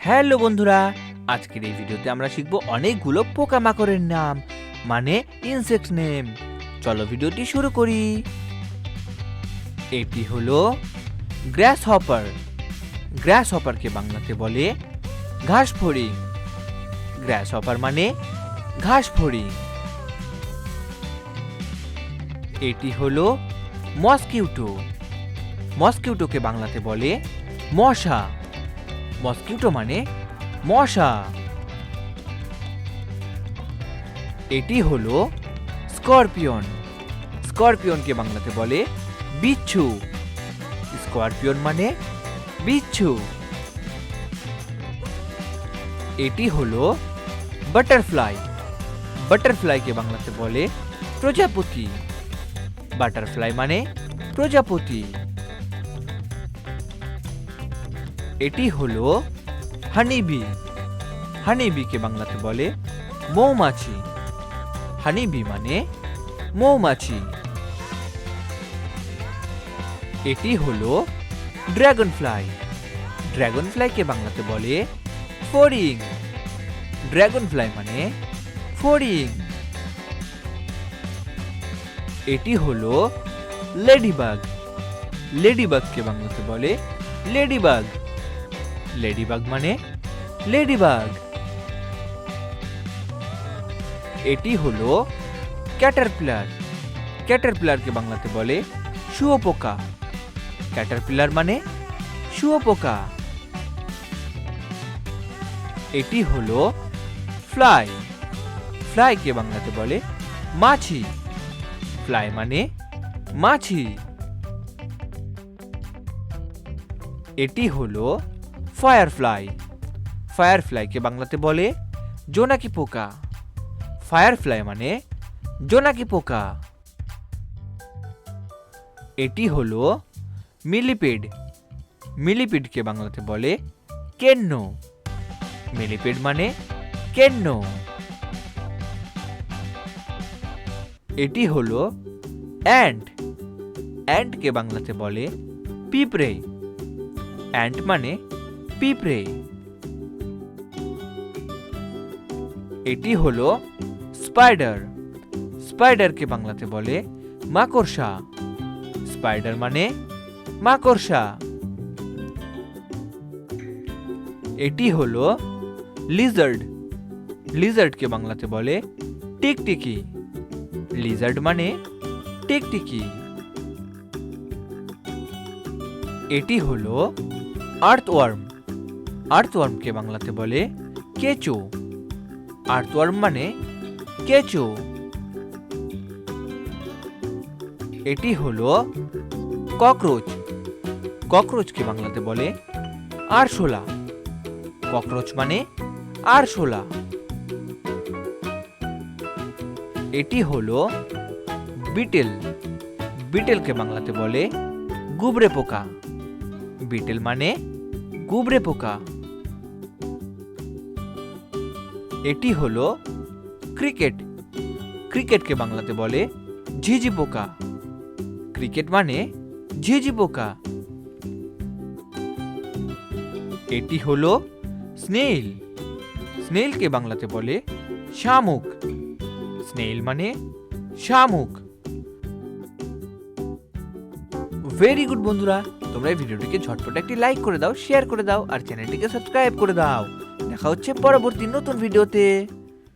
Hello বন্ধুরা, আজকের এই ভিডিওতে আমরা শিখব অনেকগুলো পোকামাকড়ের নাম, মানে ইনসেক্ট নেম। চলো ভিডিওটি শুরু করি। এটি হলো গ্রাস হপার। গ্রাস হপারকে বাংলাতে বলে ঘাস ফড়িং। গ্রাস হপার মানে ঘাস ফড়িং। এটি হলো মসকিউটো। মসকিউটোকে বাংলাতে বলে মশা। মসকিউটো মানে মশা। এটি হলো স্করপিয়ন। স্করপিয়নকে বাংলাতে বলে বিচ্ছু। স্করপিয়ন মানে বিচ্ছু। এটি হলো বাটারফ্লাই। বাটারফ্লাইকে বাংলাতে বলে প্রজাপতি। বাটারফ্লাই মানে প্রজাপতি। এটি হলো হানিবি। হানিবিকে বাংলাতে বলে মৌমাছি। হানিবি মানে মৌমাছি। এটি হলো ড্রাগন ফ্লাই। ড্রাগন ফ্লাইকে বাংলাতে বলে ফড়িং। ড্রাগন ফ্লাই মানে ফড়িং। এটি হলো লেডিবাগ। লেডিবাগকে বাংলাতে বলে লেডিবাগ। লেডিবাগ মানে লেডিবাগ। এটি হলো ক্যাটারপিলার। ক্যাটারপিলারকে বাংলাতে বলে শুঁয়োপোকা। ক্যাটারপিলার মানে শুঁয়োপোকা। এটি হলো ফ্লাই। ফ্লাইকে বাংলাতে বলে মাছি। ফ্লাই মানে মাছি। এটি হলো ফায়ারফ্লাই। ফায়ারফ্লাইকে বাংলাতে বলে জোনাকি পোকা। ফায়ারফ্লাই মানে জোনাকি পোকা। এটি হলো মিলিপিড। মিলিপিডকে বাংলাতে বলে কেন্ন। মিলিপিড মানে কেন্ন। এটি হলো অ্যান্ট। অ্যান্টকে বাংলাতে বলে পিঁপড়ে। অ্যান্ট মানে পিঁপড়ে। এটি হলো স্পাইডার। স্পাইডারকে বাংলাতে বলে মাকড়সা। স্পাইডার মানে মাকড়সা। এটি হলো লিজার্ড। লিজার্ডকে বাংলাতে বলে টিকটিকি। লিজার্ড মানে টিকটিকি। এটি হলো আর্থওয়ার্ম। আর্থওয়ার্মকে বাংলাতে বলে কেঁচো। আর্থওয়ার্ম মানে কেঁচো। এটি হলো ককরোচ। ককরোচকে বাংলাতে বলে আরশোলা। ককরোচ মানে আরশোলা। এটি হলো বিটেল। বিটেলকে বাংলাতে বলে গুবরে পোকা। বিটেল মানে গুবরে পোকা। এটি হলো ক্রিকেট। ক্রিকেটকে বাংলাতে বলে ঝিঝি পোকা। ক্রিকেট মানে ঝিঝি পোকা। এটি হলো স্নেইল। স্নেইলকে বাংলাতে বলে শামুক। স্নেইল মানে শামুক। ভেরি গুড বন্ধুরা, তোমরা এই ভিডিওটিকে ঝটপট একটি লাইক করে দাও, শেয়ার করে দাও আর চ্যানেলটিকে সাবস্ক্রাইব করে দাও। দেখা হচ্ছে পরবর্তী নতুন ভিডিওতে।